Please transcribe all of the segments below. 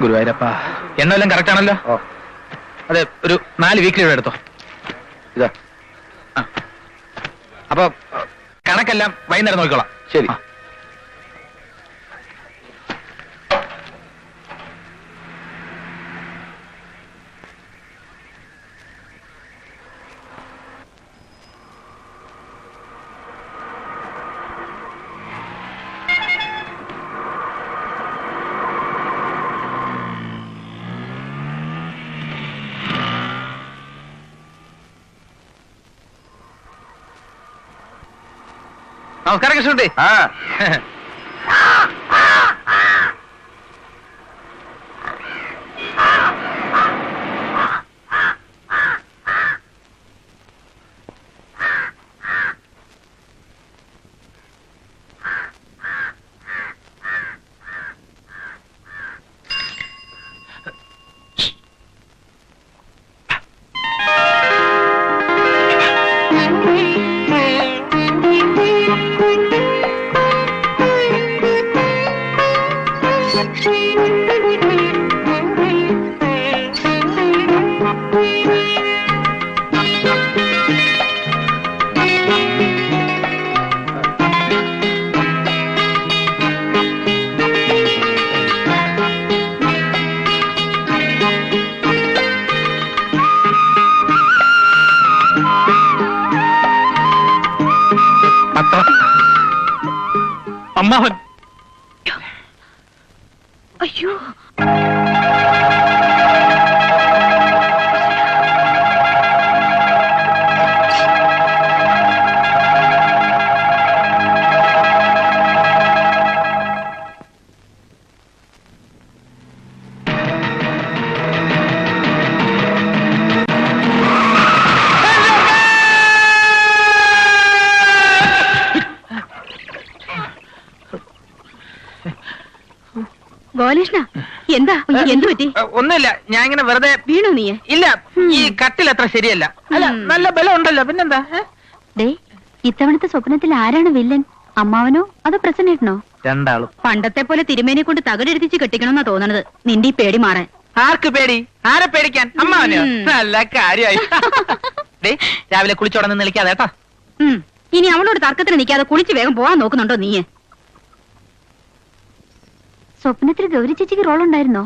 ഗുരുവായൂരപ്പ, എണ്ണമെല്ലാം correct ആണല്ലോ? അതെ, ഒരു 4 വീക്കിലി ഇവിടെ എടുത്തോ. ഇതാ. അപ്പൊ കണക്കെല്ലാം വൈകുന്നേരം നോക്കിക്കോളാം. ശരി. നമസ്കാരം കൃഷ്ണൻകുട്ടി. അമ്മാവൻ. അയ്യോ, ഗോപാലകൃഷ്ണ, എന്താ എന്ത് പറ്റി? ഒന്നുമില്ല, ഞാൻ ഇങ്ങനെ വെറുതെ വീണു. നീ ഇല്ല, ഈ കട്ടിൽ അത്ര ശരിയല്ല. അല്ല, നല്ല ബലം ഉണ്ടല്ലോ, പിന്നെന്താ? ഇത്തവണത്തെ സ്വപ്നത്തിൽ ആരാണ് വില്ലൻ? അമ്മാവനോ അതോ പ്രസന്നേട്ടനോ? രണ്ടാളും. പണ്ടത്തെ പോലെ തിരുമേനെ കൊണ്ട് തകരെടുത്തിച്ച് കെട്ടിക്കണമെന്നാ തോന്നണത്. നിന്റെ ഈ പേടി മാറാൻ. ആർക്ക് പേടി? ആരെ പേടിക്കാൻ? അമ്മാവനെയോ? നല്ല കാര്യമായി. രാവിലെ കുളിച്ചോടന്ന് നിൽക്കാതെ കേട്ടോ. ഇനി അവളോട് തർക്കത്തിന് നിൽക്കാതെ കുളിച്ച് വേഗം പോവാൻ നോക്കുന്നുണ്ടോ നീ? സ്വപ്നത്തിൽ ഗൗരി ചേച്ചിക്ക് റോൾ ഉണ്ടായിരുന്നോ?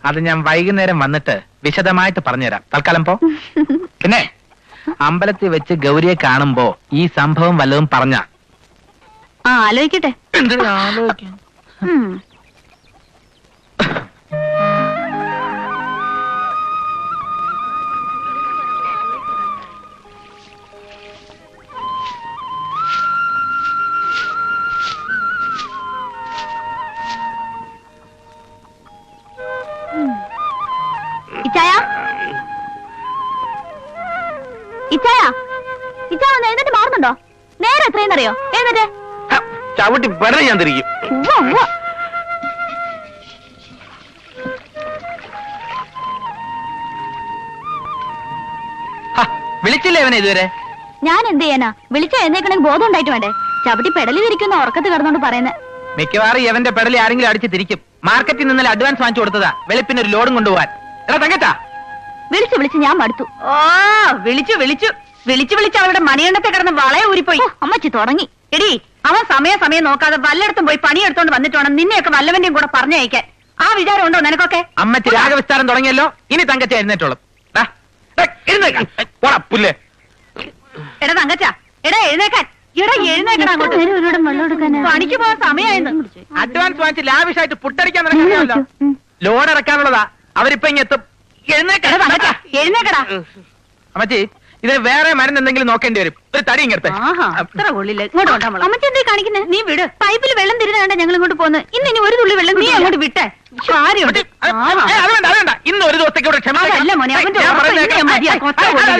അത് ഞാൻ വൈകുന്നേരം വന്നിട്ട് വിശദമായിട്ട് പറഞ്ഞുതരാം. തൽക്കാലം പോ. പിന്നെ അമ്പലത്തിൽ വെച്ച് ഗൗരിയെ കാണുമ്പോ ഈ സംഭവം വല്ലതും പറഞ്ഞ ആലോചിക്കട്ടെ. എഴുന്നേറ്റ് മാറുന്നുണ്ടോ? നേരെ എത്രയെന്നറിയോ? എഴുന്നേറ്റ് ചവിട്ടി പെടൽ ഞാൻ തിരിക്കും. വിളിച്ചില്ലേ അവനെ ഇതുവരെ? ഞാൻ എന്ത് ചെയ്യാനാ? വിളിച്ച എഴുന്നേക്കണെങ്കിൽ ബോധം ഉണ്ടായിട്ട് വേണ്ടേ? ചവിട്ടി പെടലി തിരിക്കുന്ന ഉറക്കത്ത് കിടന്നോണ്ട് പറയുന്നത്. മിക്കവാറും എവന്റെ പെടലി ആരെങ്കിലും അടിച്ച് തിരിക്കും. മാർക്കറ്റിൽ നിന്നലെ അഡ്വാൻസ് വാങ്ങിച്ചു കൊടുത്തതാ, വെളുപ്പിന് ഒരു ലോഡും കൊണ്ടുപോവാൻ. എടാ തങ്കച്ചാ, വിളിച്ചു വിളിച്ച് ഞാൻ മടുത്തു. വിളിച്ചു വിളിച്ചു വിളിച്ചു വിളിച്ച് അവരുടെ മണിയണ്ണത്തെ കിടന്ന് വളയെ ഊരിപ്പോയി. അമ്മച്ചി തുടങ്ങി. എടി, അവൻ സമയം നോക്കാതെ വല്ലയിടത്തും പോയി പണിയെടുത്തോണ്ട് വന്നിട്ട് വേണം നിന്നെയൊക്കെ വല്ലവന്റെയും കൂടെ പറഞ്ഞയക്കാൻ. ആ വിചാരം ഉണ്ടോ നിനക്കൊക്കെ? അമ്മച്ചി രാഗവിസ്താരം തുടങ്ങിയല്ലോ. ഇനി തങ്കച്ച എഴുന്നേറ്റോളും. എടാ തങ്കച്ച, എടാ എഴുന്നേക്കാൻ. എടാ എഴുന്നേക്കണം. അങ്ങോട്ട് പണിക്ക് പോകാൻ സമയമായിരുന്നു. അഡ്വാൻസ് വാങ്ങിച്ച് ലാവിഷായിട്ട് പുട്ടടിക്കാൻ നടക്കാമല്ലോ. ലോഡ് ഇറക്കാനുള്ളതാ. അവരിപ്പോ ഇങ്ങെത്തും. എഴുന്നേക്കടാ. അമ്മച്ചി, ഇതിന് വേറെ മരുന്ന് എന്തെങ്കിലും നോക്കേണ്ടി വരും. ഒരു തടി ഇങ്ങനത്തെ. അത്ര കൊള്ളില്ല. ഇങ്ങോട്ട് അമ്മച്ചി എന്തേ കാണിക്കുന്നത്? നീ വിട്. പൈപ്പിൽ വെള്ളം തിരുന്നാണ്ട ഞങ്ങൾ ഇങ്ങോട്ട് പോകുന്നത്. ഇന്ന് ഇനി ഒരു തുള്ളി വെള്ളം നീ അങ്ങോട്ട് വിട്ടെ. അതല്ല, ഇന്ന് ഒരു ദിവസത്തേക്ക് ഇവിടെ അല്ല മോനെ,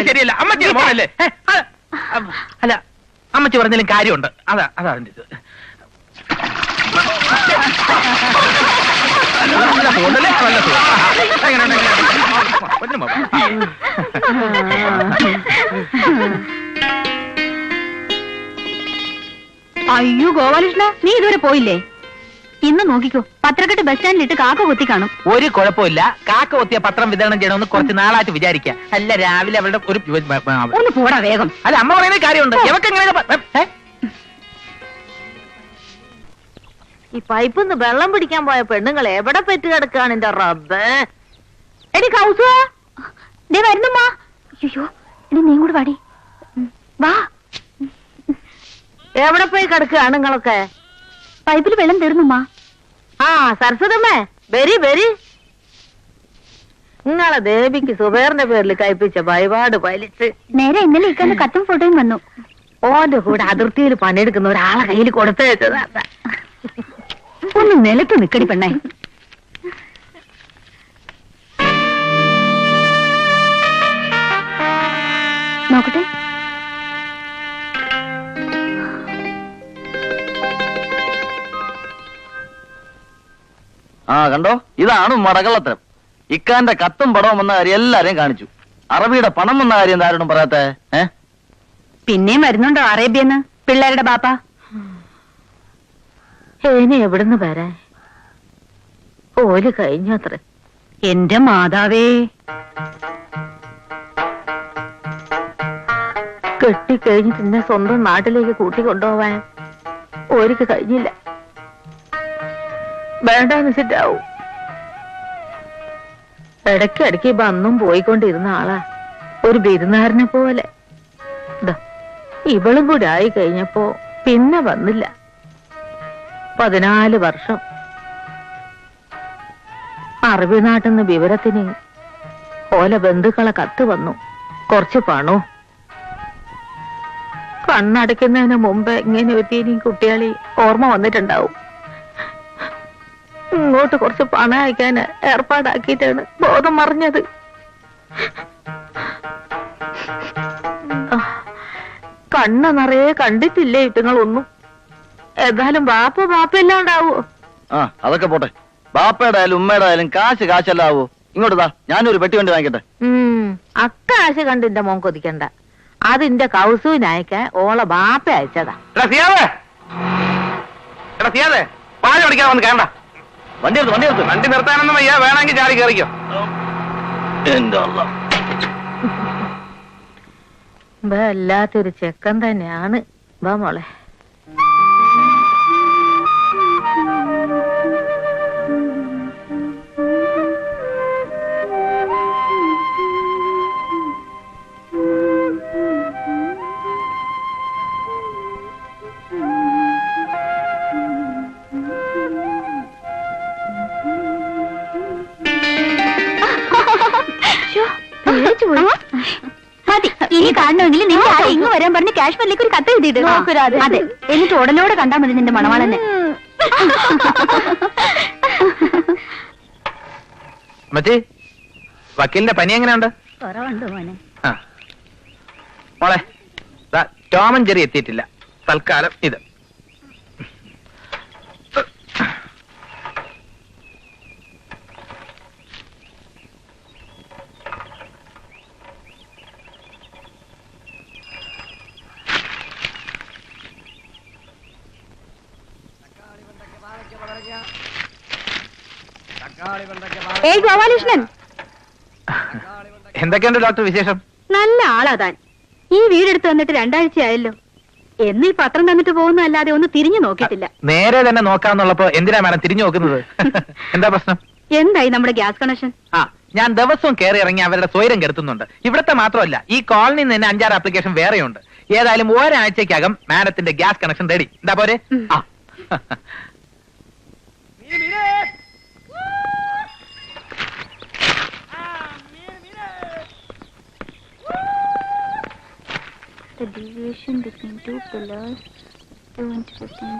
ശരിയല്ല. അമ്മച്ചി മോനല്ലേ? അല്ല, അമ്മച്ചി പറഞ്ഞാലും കാര്യമുണ്ട്. അതാ അതിന്റെ ഇത്. അയ്യോ ഗോപാലകൃഷ്ണ, നീ ഇതുവരെ പോയില്ലേ? ഇന്ന് നോക്കിക്കോ, പത്രക്കെട്ട് ബസ് സ്റ്റാൻഡിലിട്ട് കാക്ക കുത്തി കാണും. ഒരു കുഴപ്പമില്ല. കാക്ക കൊത്തിയ പത്രം വിതരണം ചെയ്യണമെന്ന് കുറച്ച് നാളായിട്ട് വിചാരിക്കുക. അല്ല രാവിലെ അവളുടെ ഒരു ഒന്ന് പോടാ വേഗം. അല്ല അമ്മ പറയുന്ന കാര്യമുണ്ട്. എവക്കെങ്ങനെ ഈ പൈപ്പിന്ന് വെള്ളം പിടിക്കാൻ പോയ പെണ്ണുങ്ങൾ എവിടെ പെറ്റ് കിടക്കാണ് എന്റെ റബ്ബേ. എടി കൗസുവാ വരുന്നമ്മാ. അയ്യോ എടി നീ കൂടെ വാടി. വാ. എവിടെ പോയി കിടക്കുകയാണ് നിങ്ങളൊക്കെ? പൈപ്പിൽ വെള്ളം തീർന്നുമ്മാ. ആ സരസ്വതമ്മേ വരി വരി. നിങ്ങളെ ദേവിക്ക് സുബേറിന്റെ പേരിൽ കഴിപ്പിച്ച വഴിപാട് വലിച്ച് നേരെ ഇന്നലെ ഇക്കാന്റെ കത്തും ഫോട്ടോയും വന്നു. ഓന്റെ കൂടെ അതിർത്തിയിൽ പണിയെടുക്കുന്ന ഒരാളെ കയ്യിൽ കൊടുത്തയച്ചതാ. ഒന്ന് നിലത്ത് നിക്കടി പെണ്ണേ. നോക്കട്ടെ. ആ കണ്ടോ, ഇതാണ് മടകള്ളത്തരം. ഇക്കാന്റെ കത്തും പടവും വന്ന കാര്യം എല്ലാരെയും കാണിച്ചു. അറബിയുടെ പണം വന്ന കാര്യം എന്താരോടും പറയാത്തെ? പിന്നെയും വരുന്നുണ്ടോ അറേബ്യന്ന് പിള്ളേരുടെ ബാപ്പ? ഇനി എവിടുന്ന് വരാൻ? ഓല് കഴിഞ്ഞത്ര. എന്റെ മാതാവേ, കെട്ടിക്കഴിഞ്ഞിട്ട് എന്നെ സ്വന്തം നാട്ടിലേക്ക് കൂട്ടിക്കൊണ്ടുപോവാൻ ഓർക്ക് കഴിഞ്ഞില്ല. വേണ്ടാന്ന് വെച്ചിട്ടാവും. ഇടയ്ക്കിടയ്ക്ക് വന്നും പോയിക്കൊണ്ടിരുന്ന ആളാ, ഒരു ബിരുന്നാരനെ പോലെ. ഇവളും കൂടി ആയി കഴിഞ്ഞപ്പോ പിന്നെ വന്നില്ല. 14 വർഷം. അറബി നാട്ടിന്ന് വിവരത്തിന് ഓല ബന്ധുക്കളെ കത്ത് വന്നു. കുറച്ച് പണോ. കണ്ണടയ്ക്കുന്നതിന് മുമ്പ് ഇങ്ങനെ ഒരു കുട്ടികളി ഓർമ്മ വന്നിട്ടുണ്ടാവും. ഇങ്ങോട്ട് കുറച്ച് പണം അയക്കാൻ ഏർപ്പാടാക്കിയിട്ടാണ് ബോധം മറിഞ്ഞത്. കണ്ണ് നിറയെ കണ്ടിട്ടില്ലേ ഇതുങ്ങളൊന്നും. ഏതായാലും ബാപ്പ ഉണ്ടാവോ? ആ അതൊക്കെ പോട്ടെ. ബാപ്പയുടെ ആയാലും ഉമ്മയുടെ ആയാലും കാശല്ല ആവോ? ഇങ്ങോട്ടാ, ഞാനൊരു പെട്ടി വണ്ടി വാങ്ങിക്കട്ടെ. അക്കാശ് കണ്ടിന്റെ മോൻ കൊതിക്കണ്ട. അതിന്റെ കൗസുവിനയക്കാൻ ഓളെ ബാപ്പ അയച്ചതാ. വണ്ടി എടുത്ത് വണ്ടി നിർത്താനൊന്നും വയ്യ. വേണമെങ്കിൽ ചാടി കയറിക്കോ. വല്ലാത്തൊരു ചെക്കൻ തന്നെയാണ്. വാ മോളെ. ഇനി കാണണമെങ്കിൽ നിന്റെ ആരെ ഇങ്ങ് വരാൻ പറഞ്ഞ് കാശ്മീരിലേക്ക് ഒരു കത്ത് എഴുതിയിട്ട്. അതെ, എന്നിട്ട് ഉടനോടെ കണ്ടാൽ മതി നിന്റെ മണവാളനെ. മച്ചി, വക്കീലിന്റെ പനി എങ്ങനെയുണ്ട്? കുറവുണ്ട് മോനെ. മോളെ ടോമൻ ജെറി എത്തിയിട്ടില്ല. തൽക്കാലം ഇത്. ഗോപാലകൃഷ്ണൻ, എന്തൊക്കെയുണ്ട് ഡോക്ടർ വിശേഷം? നല്ല ആളാ താൻ. ഈ വീടെടുത്ത് വന്നിട്ട് 2 ആഴ്ചയായല്ലോ. എന്നീ പത്രം തന്നിട്ട് പോകുന്നതല്ലാതെ ഒന്ന് തിരിഞ്ഞു നോക്കിയിട്ടില്ല. നേരെ തന്നെ നോക്കാന്നുള്ളപ്പോ എന്തിനാ മാഡം തിരിഞ്ഞു നോക്കുന്നത്? എന്താ പ്രശ്നം? എന്തായി നമ്മുടെ ഗ്യാസ് കണക്ഷൻ? ഞാൻ ദിവസവും കയറി ഇറങ്ങി അവരുടെ സ്വൈരം കെടുത്തുന്നുണ്ട്. ഇവിടത്തെ മാത്രമല്ല, ഈ കോളനിയിൽ നിന്ന് 5-6 ആപ്ലിക്കേഷൻ വേറെയുണ്ട്. ഏതായാലും ഒരാഴ്ചക്കകം മാഡത്തിന്റെ ഗ്യാസ് കണക്ഷൻ റെഡി. എന്താ പോരെ? The deviation between two pillars 2 into 15.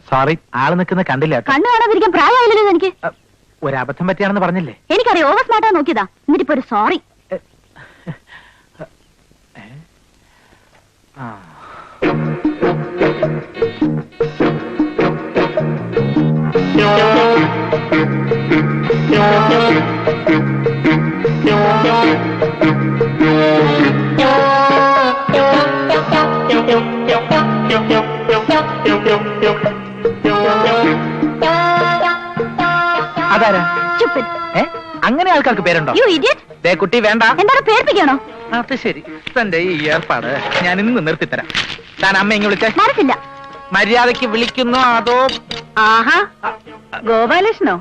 Sorry, ആള് നിൽക്കുന്ന കണ്ടില്ല. കണ്ണു കാണാതിരിക്കാൻ പ്രായമായില്ലല്ലോ എനിക്ക്. ഒരബദ്ധം പറ്റിയാണെന്ന് പറഞ്ഞില്ലേ? എനിക്കറിയാം, ഓവർ സ്മാർട്ടാ നോക്കിയതാ. എന്നിട്ടിപ്പോ ഒരു സോറി. ഇതാരാ? ഏ? അങ്ങനെ ആൾക്കാർക്ക് പേരുണ്ടോ? ദേ കുട്ടി വേണ്ട. എന്താണ് പേർപ്പിക്കണോ? അത് ശരി. തന്റെ ഈ ഏർപ്പാട് ഞാൻ ഇന്ന് നിർത്തിത്തരാം. താൻ അമ്മ ഇങ്ങ് വിളിച്ചേ. മനസ്സില്ല. മര്യാദക്ക് വിളിക്കുന്നോ അതോ? ആഹാ, ഗോപാലകൃഷ്ണോ?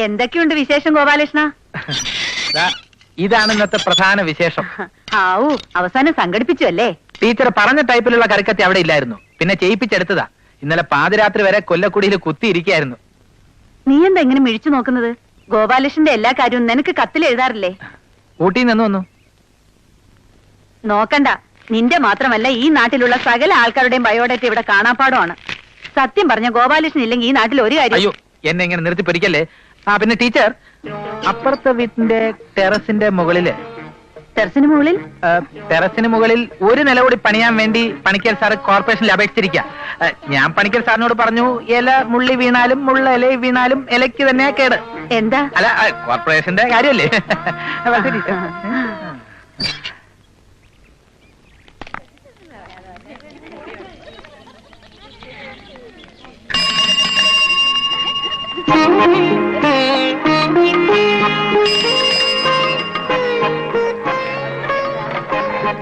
എന്തൊക്കെയുണ്ട് വിശേഷം ഗോപാലകൃഷ്ണ? ഇതാണ് ഇന്നത്തെ പ്രധാന വിശേഷം. ആവൂ, അവസാനം സംഘടിപ്പിച്ചു അല്ലേ? ടീച്ചർ പറഞ്ഞ ടൈപ്പിലുള്ള കറിക്കത്തി അവിടെ ഇല്ലായിരുന്നു, പിന്നെ ചെയ്യിപ്പിച്ചെടുത്തതാ. ഇന്നലെ പാതിരാത്രി വരെ കൊല്ലക്കുടിയിൽ കുത്തിയിരിക്കായിരുന്നു. നീ എന്താ ഇങ്ങനെ മിഴിച്ചു നോക്കുന്നത്? ഗോപാലകൃഷ്ണന്റെ എല്ലാ കാര്യവും നിനക്ക് കത്തിൽ എഴുതാറില്ലേ? ഊട്ടിയിൽ നിന്ന് വന്നു. നോക്കണ്ട, നിന്റെ മാത്രമല്ല ഈ നാട്ടിലുള്ള സകല ആൾക്കാരുടെയും ബയോഡേറ്റ ഇവിടെ കാണാപ്പാടമാണ്. സത്യം പറഞ്ഞ ഗോപാലകൃഷ്ണൻ ഇല്ലെങ്കിൽ ഈ നാട്ടിൽ ഒരു കാര്യം. അയ്യോ, എന്നെ ഇങ്ങനെ നിർത്തി പൊരിക്കല്ലേ. പിന്നെ ടീച്ചർ, അപ്പുറത്തെ വീട്ടിന്റെ ടെറസിന്റെ മുകളില് ടെറസിന് മുകളിൽ ഒരു നില കൂടി പണിയാൻ വേണ്ടി പണിക്കൽ സാർ കോർപ്പറേഷനിൽ അപേക്ഷിച്ചിരിക്കുക. ഞാൻ പണിക്കൽ സാറിനോട് പറഞ്ഞു, ഇല മുള്ളി വീണാലും മുള്ള ഇല വീണാലും ഇലയ്ക്ക് തന്നെയാ കേട്. എന്താ? അല്ല, കോർപ്പറേഷന്റെ കാര്യല്ലേ.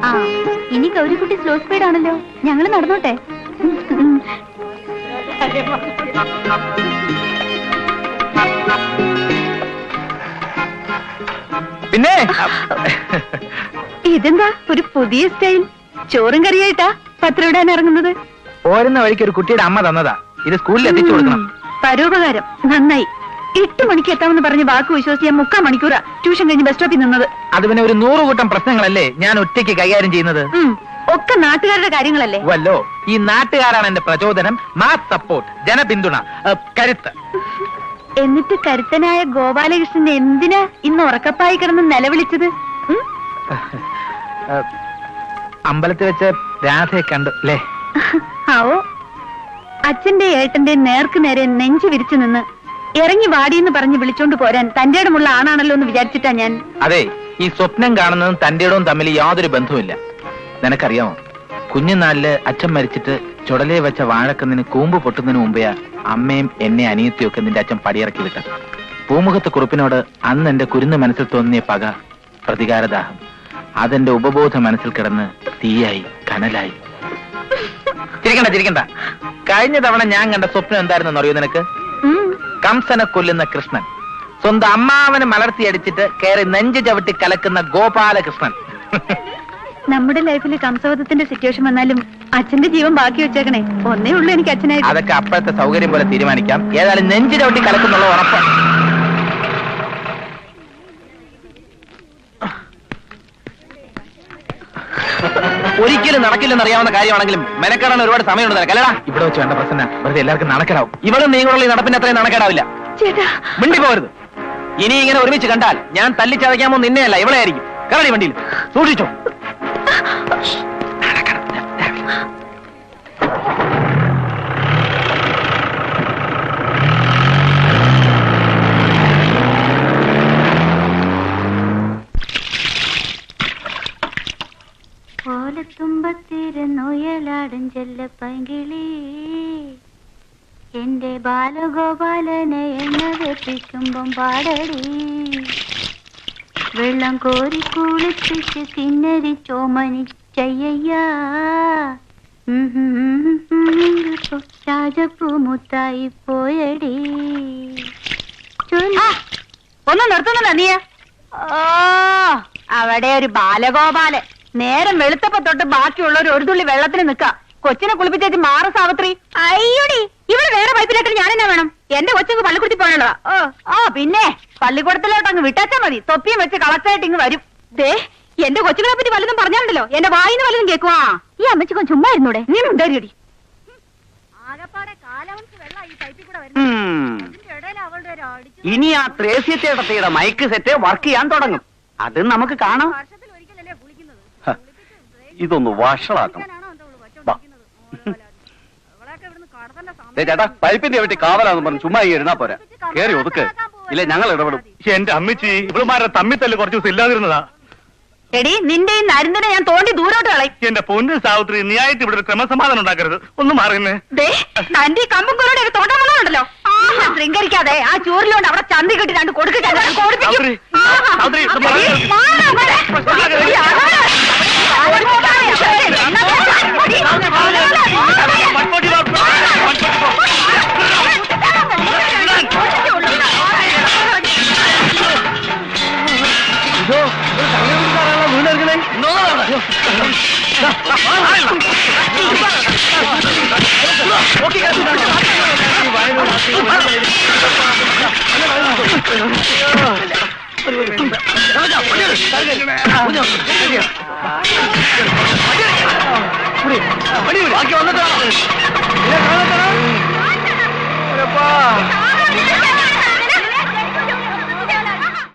ആ, ഇനി ഗൗരിക്കുട്ടി സ്ലോ സ്പീഡ് ആണല്ലോ. ഞങ്ങള് നടന്നോട്ടെ. പിന്നെ ഇതെന്താ ഒരു പുതിയ സ്റ്റൈൽ? ചോറും കറിയായിട്ടാ പത്രം ഇടാൻ ഇറങ്ങുന്നത്? പോരുന്ന വഴിക്ക് ഒരു കുട്ടിയുടെ അമ്മ തന്നതാ. ഇത് സ്കൂളിൽ എത്തിച്ചു കൊടുക്കണം. പരോപകാരം നന്നായി. 8 മണിക്ക് എത്താമെന്ന് പറഞ്ഞ് വാക്ക് വിശ്വസിച്ച് 3/4 മണിക്കൂറാ ട്യൂഷൻ കഴിഞ്ഞ് ബസ് സ്റ്റോപ്പിൽ നിന്നത്. അത് പിന്നെ ഒരു 100 കൂട്ടം പ്രശ്നങ്ങളല്ലേ ഞാൻ ഒറ്റയ്ക്ക് കൈകാര്യം ചെയ്യുന്നത്. ഒക്കെ നാട്ടുകാരുടെ കാര്യങ്ങളല്ലേ? വല്ലോ, ഈ നാട്ടുകാരാണ് എന്റെ പ്രചോദനം, മാസ് സപ്പോർട്ട്, ജനപിന്തുണ, കരുത്ത്. എന്നിട്ട് കരുത്തനായ ഗോപാലകൃഷ്ണൻ എന്തിനാ ഇന്ന് ഉറക്കപ്പായി കിടന്ന് നിലവിളിച്ചത്? അമ്പലത്തിൽ വെച്ച് രാധയെ കണ്ടു അല്ലേ? ആവോ, അച്ഛന്റെ ഏട്ടന്റെ നേർക്ക് നേരെ നെഞ്ചു വിരിച്ചു നിന്ന് ഇറങ്ങി വാടിയെന്ന് പറഞ്ഞ് വിളിച്ചോണ്ട് പോരാൻ തന്റെ ഇടമുള്ള ആണാണല്ലോ എന്ന് വിചാരിച്ചിട്ടാ ഞാൻ. അതെ, ഈ സ്വപ്നം കാണുന്നതും തന്റെ ഇടവും തമ്മിൽ യാതൊരു ബന്ധവുമില്ല. നിനക്കറിയാമോ, കുഞ്ഞുനാളില് അച്ഛൻ മരിച്ചിട്ട് ചുടലേ വെച്ച വാഴക്കന്നിന് കൂമ്പ് പൊട്ടുന്നതിന് മുമ്പേ അമ്മയും എന്നെ അനിയത്തിയൊക്കെ നിന്റെ അച്ഛൻ പടിയിറക്കി വിട്ടത്. പൂമുഖത്ത് കുറിപ്പിനോട് അന്ന് എന്റെ കുരുന്ന് മനസ്സിൽ തോന്നിയ പക, പ്രതികാരദാഹം, അതെന്റെ ഉപബോധ മനസ്സിൽ കിടന്ന് തീയായി കനലായി. ചിരിക്കണ്ട. കഴിഞ്ഞ തവണ ഞാൻ കണ്ട സ്വപ്നം എന്തായിരുന്നെന്ന് അറിയോ നിനക്ക്? കംസനെ കൊല്ലുന്ന കൃഷ്ണൻ, സ്വന്തം അമ്മാവനെ മലർത്തിയടിച്ചിട്ട് കയറി നെഞ്ചു ചവിട്ടി കലക്കുന്ന ഗോപാലകൃഷ്ണൻ. നമ്മുടെ ലൈഫിൽ കംസവധത്തിന്റെ സിറ്റുവേഷൻ വന്നാലും അച്ഛന്റെ ജീവൻ ബാക്കി വെച്ചേക്കണേ. ഒന്നേ ഉള്ളൂ എനിക്ക് അച്ഛനായിട്ട്. അതൊക്കെ അപ്പോഴത്തെ സൗകര്യം പോലെ തീരുമാനിക്കാം. ഏതായാലും നെഞ്ചു ചവിട്ടി കലക്കുന്നുള്ള ഉറപ്പ്. ഒരിക്കലും നടക്കില്ലെന്ന് അറിയാവുന്ന കാര്യമാണെങ്കിലും മെനക്കെടാൻ ഒരുപാട് സമയമുണ്ട് നിനക്കല്ലടാ. ഇവിടെ വെച്ച് വേണ്ട പ്രശ്നം, വെറുതെ എല്ലാവർക്കും നടക്കടാവും. ഇവളും നീങ്ങളുള്ള ഈ നടപ്പിന് അത്രയും നടക്കടാവില്ല. മിണ്ടി പോകരുത്. ഇനി ഇങ്ങനെ ഒരുമിച്ച് കണ്ടാൽ ഞാൻ തല്ലിച്ചതയ്ക്കാമോ നിന്നെയല്ല ഇവളെ ആയിരിക്കും. കയറി വണ്ടിയിൽ, സൂക്ഷിച്ചോ. ഓലത്തുമ്പത്തിരുന്നുയലാടും ചെല്ല പൈങ്കിളി, എന്റെ ബാലഗോപാലനെ എണ്ണ വെപ്പിക്കുമ്പം പാടടി, വെള്ളം കോരി കുളിപ്പിച്ച് കിന്നരി ചോമനി ചെയ്യ, രാജപ്പൂ മുത്തായി പോയടി. ഒന്ന് നിർത്തുന്നുണ്ടോ നീ? ഓ, അവിടെ ഒരു ബാലഗോപാലൻ നേരം വെളുത്തപ്പോ തൊട്ട് ബാക്കിയുള്ളവർ ഒരു തുള്ളി വെള്ളത്തിന് നിൽക്കാ. കൊച്ചിനെ കുളിപ്പിച്ചേച്ച് മാറ സാവിത്രി. അയ്യോടി, ഇവിടെ വേറെ പൈപ്പിലേക്കൽ ഞാൻ എന്നാ വേണം? എന്റെ കൊച്ചങ്ങ് പള്ളിക്കുടത്തിൽ പോകണല്ലോ. പിന്നെ പള്ളിക്കൂടത്തിലോട്ട് അങ്ങ് വിട്ടാച്ചാ മതി. തൊപ്പിയും വെച്ച് കളക്റ്റായിട്ട് ഇങ്ങ് വരും. ദേ, എന്റെ കൊച്ചുങ്ങളെ പറ്റി വല്ലതും പറഞ്ഞാലുണ്ടല്ലോ എന്റെ വായിന്ന് വല്ലതും കേൾക്കുവാ. ഈ അമ്മച്ചിക്കൊ ചുമ്മാ ഇരുന്നൂടെ? നീ ഉണ്ടായിരിക്കടി. ഇനി ആ ത്രേസ്യച്ചേട്ടത്തിയുടെ മൈക്ക് സെറ്റ് വർക്ക് ചെയ്യാൻ തുടങ്ങും. അത് നമുക്ക് കാണാം. ഇതൊന്ന് വഷളാക്കണം. ചേട്ടാ, പൈപ്പിന്റെ വീട്ടിൽ കാവലാന്ന് പറഞ്ഞു ചുമ്മാ ഇരുന്നാ പോരാ. കേറി ഒതുക്ക്, ഇല്ലേ ഞങ്ങൾ ഇടപെടും. എന്റെ അമ്മച്ചി, ഇവളുമാരെ തമ്മിത്തല്ല് കുറച്ചു ദിവസം ഇല്ലാതിരുന്നതാ. എടി, നിന്റെ ഈ നരുന്തിനെ ഞാൻ തോണ്ടി ദൂരോട്ട് കളയും. എന്റെ പൊന്നു സാവിത്രി, നീയായിട്ട് ഇവിടെ ഒരു ക്രമസമാധാനം ഉണ്ടാക്കരുത്. ഒന്ന് മാറുന്നേ. തന്റെ ഈ കമ്പും കൊരോടെ തോട്ടം വന്നതുണ്ടല്ലോ, ശൃംഗരിക്കാതെ മിണ്ടാതെ ആ ചൂരിലോണ്ട് അവിടെ ചന്തി കെട്ടി രണ്ട് കൊടുക്കിട്ട് സാവിത്രി, സാവിത്രി, ഇത് ബാക്കി വന്നിട്ടാ